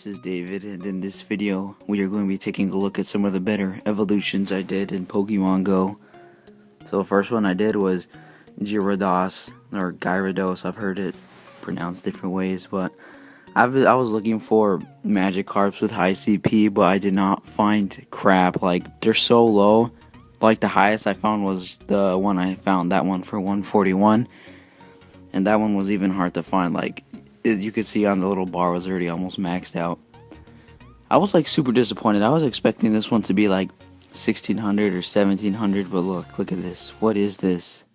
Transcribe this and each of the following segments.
is David, and in this video we are going to be taking a look at some of the better evolutions I did in Pokemon Go. So the first one I did was Gyarados, or Gyarados. I've heard it pronounced different ways, but I was looking for Magikarps with high CP, but I did not find crap. Like, they're so low. Like, the highest I found was the one I found, that one for 141, and that one was even hard to find. Like, you could see on the little bar was already almost maxed out. I was like super disappointed. I was expecting this one to be like 1600 or 1700, but look at this. What is this?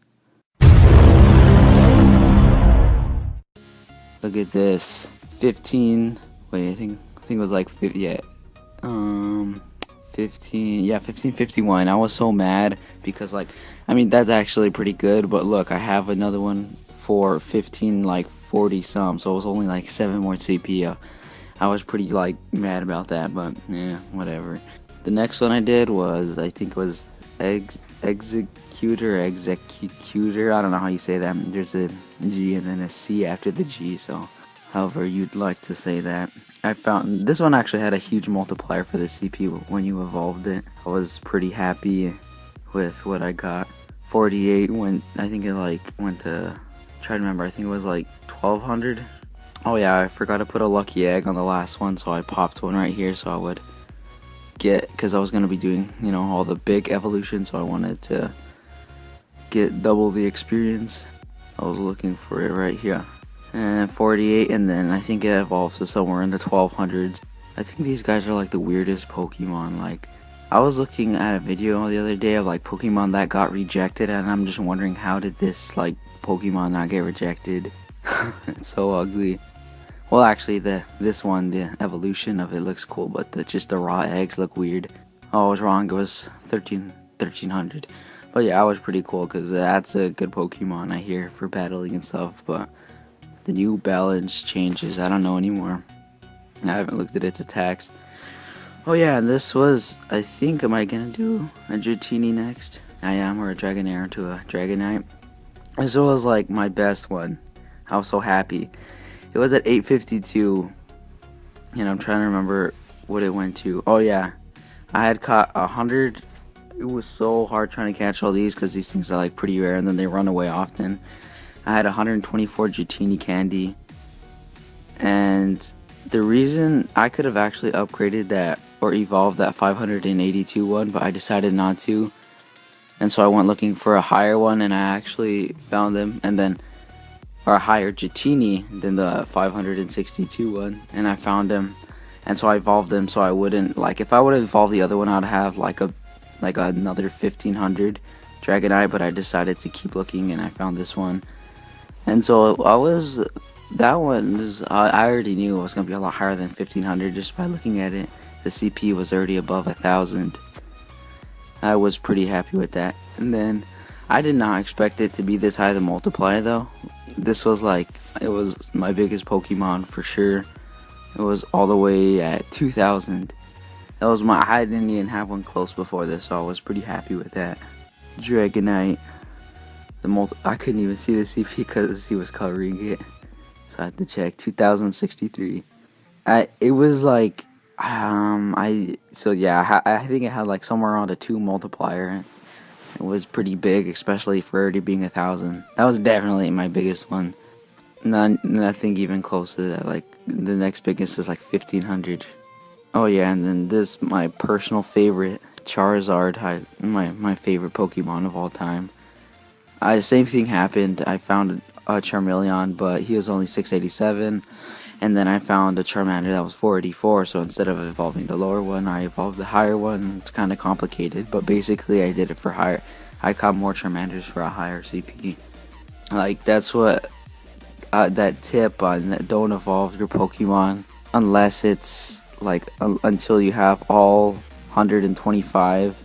Look at this. 15. Wait, I think it was like 50. Yeah. 15. Yeah, 1551. I was so mad because, like, I mean, that's actually pretty good, but look, I have another one for 15, like 40 some, so it was only like 7 more CP. I was pretty like mad about that, but yeah, whatever. The next one I did was, I think it was Exeggutor, I don't know how you say that. There's a G and then a C after the G, so however you'd like to say that. I found this one actually had a huge multiplier for the CP when you evolved it. I was pretty happy with what I got. 48 when I think it like went to, try to remember, I think it was like 1200. Oh yeah, I forgot to put a lucky egg on the last one, so I popped one right here so I would get, because I was going to be doing, you know, all the big evolutions, so I wanted to get double the experience. I was looking for it right here. And 48, and then I think it evolves to somewhere in the 1200s. I think these guys are like the weirdest Pokemon. Like, I was looking at a video the other day of like Pokemon that got rejected, and I'm just wondering, how did this like Pokemon not get rejected? It's so ugly. Well, actually, this one, the evolution of it looks cool, but just the raw eggs look weird. Oh, I was wrong. It was 1300. But yeah, I was pretty cool because that's a good Pokemon I hear for battling and stuff. But the new balance changes, I don't know anymore. I haven't looked at its attacks. Oh yeah, this was, I think, am I gonna do a Dratini next? I am, or a Dragonair to a Dragonite. This was like my best one. I was so happy. It was at 852, and I'm trying to remember what it went to. Oh yeah, I had caught 100. It was so hard trying to catch all these because these things are like pretty rare and then they run away often. I had 124 Dratini candy, and the reason I could have actually upgraded that or evolved that 582 one, but I decided not to, and so I went looking for a higher one, and I actually found them, and then, or a higher Dratini than the 562 one, and I found them, and so I evolved them so I wouldn't, like, if I would have evolved the other one, I'd have like another 1500 Dragonite, but I decided to keep looking, and I found this one. And so that one was, I already knew it was going to be a lot higher than 1500 just by looking at it. The CP was already above 1000. I was pretty happy with that. And then I did not expect it to be this high, the multiplier though. This was like, it was my biggest Pokemon for sure. It was all the way at 2000. That was I didn't even have one close before this, so I was pretty happy with that. Dragonite. I couldn't even see the CP because he was covering it, so I had to check. 2063. It was like, so yeah, I think it had like somewhere around a 2 multiplier. It was pretty big, especially for already being 1000. That was definitely my biggest one. Nothing even close to that. Like, the next biggest is like 1500. Oh yeah, and then this, my personal favorite, Charizard, my favorite Pokemon of all time. Same thing happened. I found a Charmeleon, but he was only 687, and then I found a Charmander that was 484, so instead of evolving the lower one, I evolved the higher one. It's kind of complicated, but basically I did it for higher. I caught more Charmanders for a higher CP. Like, that's what, that tip on don't evolve your Pokemon unless it's like until you have all 125,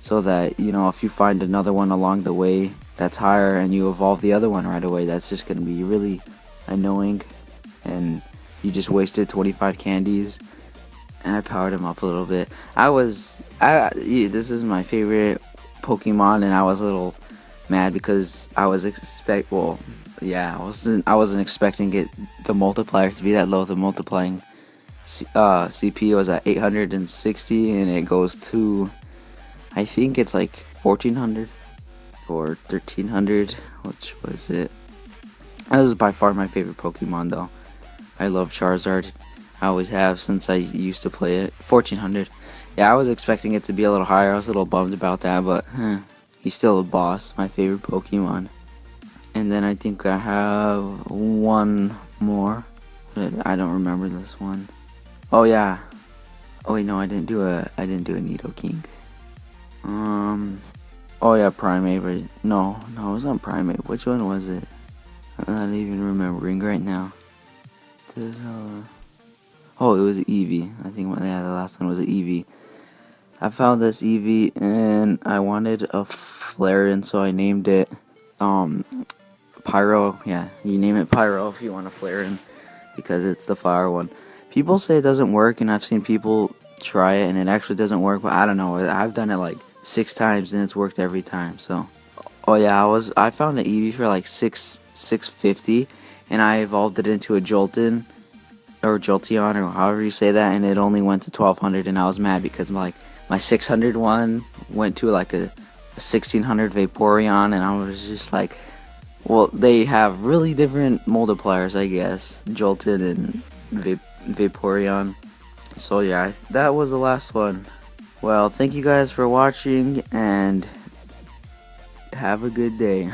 so that, you know, if you find another one along the way that's higher and you evolve the other one right away, that's just going to be really annoying, and you just wasted 25 candies. And I powered him up a little bit. This is my favorite Pokemon, and I was a little mad because I wasn't expecting the multiplier to be that low. The multiplying CP was at 860, and it goes to, I think it's like 1400 or 1300. Which was it? That was by far my favorite Pokemon though. I love Charizard. I always have since I used to play it. 1400. Yeah, I was expecting it to be a little higher. I was a little bummed about that, but he's still a boss. My favorite Pokemon. And then I think I have one more, but I don't remember this one. Oh yeah. Oh wait, no, I didn't do a Nidoking. Oh yeah, Primate. But no, it was not Primate. Which one was it? I'm not even remembering right now. Oh, it was Eevee. I think the last one was an Eevee. I found this Eevee and I wanted a Flareon, so I named it Pyro. Yeah, you name it Pyro if you want a Flareon, because it's the fire one. People say it doesn't work, and I've seen people try it and it actually doesn't work, but I don't know. I've done it like 6 times and it's worked every time. So, oh yeah, I found an Eevee for like 650, and I evolved it into a Jolteon or Jolteon or however you say that, and it only went to 1200, and I was mad because my 600 one went to like a 1600 Vaporeon, and I was just like, well, they have really different multipliers, I guess, Jolteon and Vaporeon. So yeah, that was the last one. Well, thank you guys for watching, and have a good day.